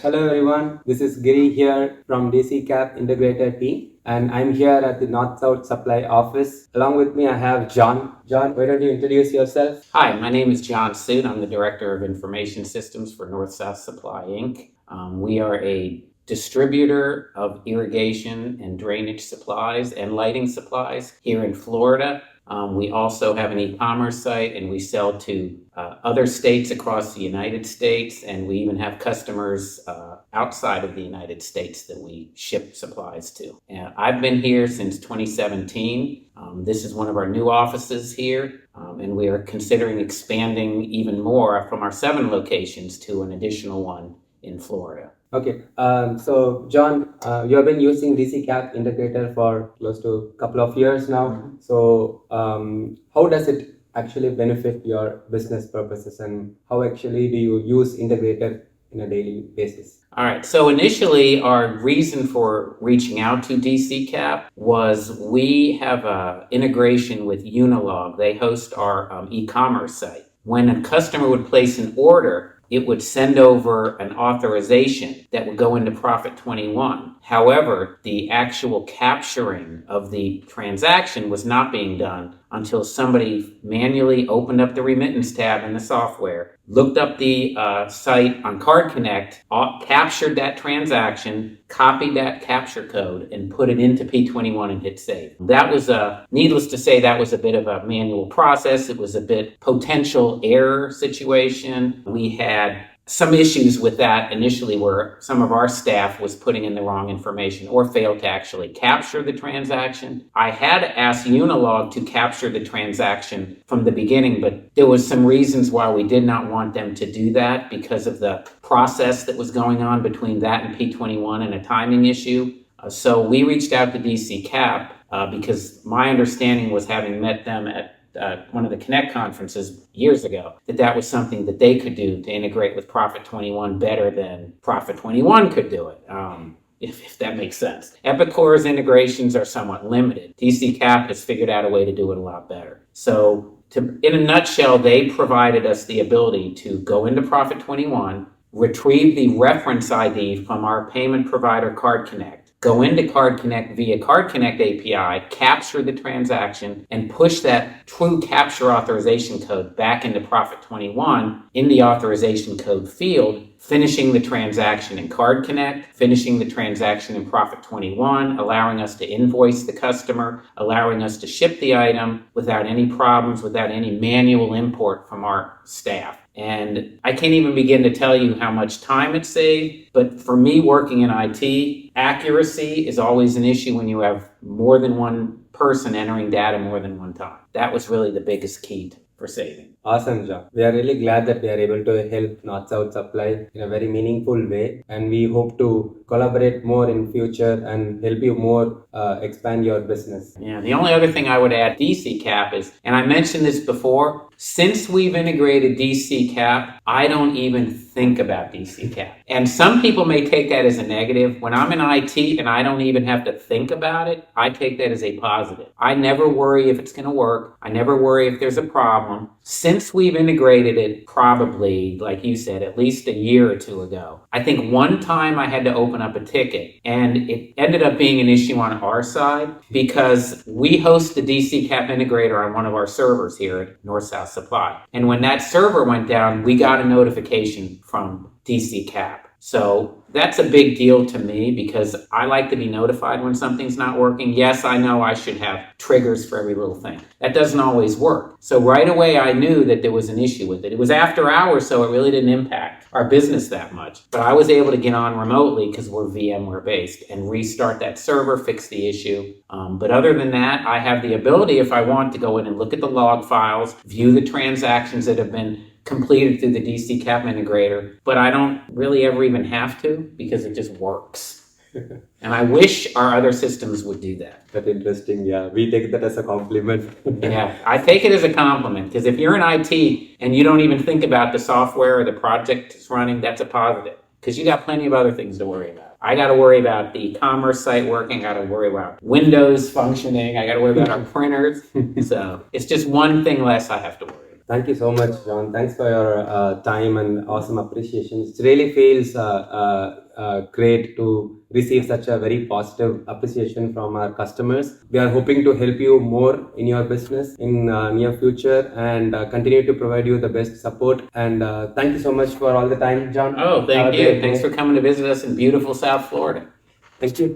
Hello everyone, this is Giri here from DCKAP Integrator team, and I'm here at the North-South Supply office. Along with me I have John. John, why don't you introduce yourself? Hi, my name is John Soot. I'm the Director of Information Systems for North-South Supply, Inc. We are a distributor of irrigation and drainage supplies and lighting supplies here in Florida. We also have an e-commerce site, and we sell to other states across the United States, and we even have customers outside of the United States that we ship supplies to. I've been here since 2017. This is one of our new offices here, and we are considering expanding even more from our 7 locations to an additional one in Florida. Okay, so John, you have been using DCKAP Integrator for close to a couple of years now. So how does it actually benefit your business purposes, and how actually do you use Integrator in a daily basis? All right, so initially our reason for reaching out to DCKAP was we have an integration with Unilog. They host our e-commerce site. When a customer would place an order, it would send over an authorization that would go into Profit 21. However, the actual capturing of the transaction was not being done until somebody manually opened up the remittance tab in the software, looked up the site on Card Connect, captured that transaction, copied that capture code, and put it into P21 and hit save. That was needless to say, that was a bit of a manual process. It was a bit potential error situation. We had some issues with that initially where some of our staff was putting in the wrong information or failed to actually capture the transaction. I had asked Unilog to capture the transaction from the beginning, but there was some reasons why we did not want them to do that because of the process that was going on between that and P21 and a timing issue. So we reached out to DCKAP because my understanding was, having met them at one of the Connect conferences years ago, that was something that they could do to integrate with Profit 21 better than Profit 21 could do it, if that makes sense. Epicore's integrations are somewhat limited. DCKAP has figured out a way to do it a lot better. So in a nutshell, they provided us the ability to go into Profit 21, retrieve the reference ID from our payment provider Card Connect, go into Card Connect via Card Connect API, capture the transaction, and push that true capture authorization code back into Profit 21 in the authorization code field, finishing the transaction in Card Connect, finishing the transaction in Profit 21, allowing us to invoice the customer, allowing us to ship the item without any problems, without any manual import from our staff. And I can't even begin to tell you how much time it saved, but for me working in IT, accuracy is always an issue when you have more than one person entering data more than one time. That was really the biggest key for saving. Awesome, John. We are really glad that we are able to help North-South Supply in a very meaningful way, and we hope to collaborate more in future and help you more expand your business. Yeah, the only other thing I would add, DCKAP is, and I mentioned this before, since we've integrated DCKAP, I don't even think about DCKAP. And some people may take that as a negative. When I'm in IT and I don't even have to think about it, I take that as a positive. I never worry if it's going to work. I never worry if there's a problem. Since we've integrated it, probably, like you said, at least a year or two ago, I think one time I had to open up a ticket, and it ended up being an issue on our side because we host the DCKAP Integrator on one of our servers here at North-South Supply. And when that server went down, we got a notification from DCKAP. So that's a big deal to me because I like to be notified when something's not working. Yes, I know I should have triggers for every little thing. That doesn't always work. So right away, I knew that there was an issue with it. It was after hours, so it really didn't impact our business that much. But I was able to get on remotely because we're VMware based and restart that server, fix the issue. But other than that, I have the ability, if I want, to go in and look at the log files, view the transactions that have been completed through the DCKAP Integrator, but I don't really ever even have to because it just works. And I wish our other systems would do that. That's interesting. Yeah, we take that as a compliment. Yeah, I take it as a compliment because if you're in IT and you don't even think about the software or the project it's running, that's a positive because you got plenty of other things to worry about. I got to worry about the e-commerce site working. I got to worry about Windows functioning. I got to worry about our printers. So it's just one thing less I have to worry about. Thank you so much, John. Thanks for your time and awesome appreciations. It really feels great to receive such a very positive appreciation from our customers. We are hoping to help you more in your business in near future and continue to provide you the best support. And thank you so much for all the time, John. Oh, Have thank a you. great Thanks day. for coming to visit us in beautiful South Florida. Thank you.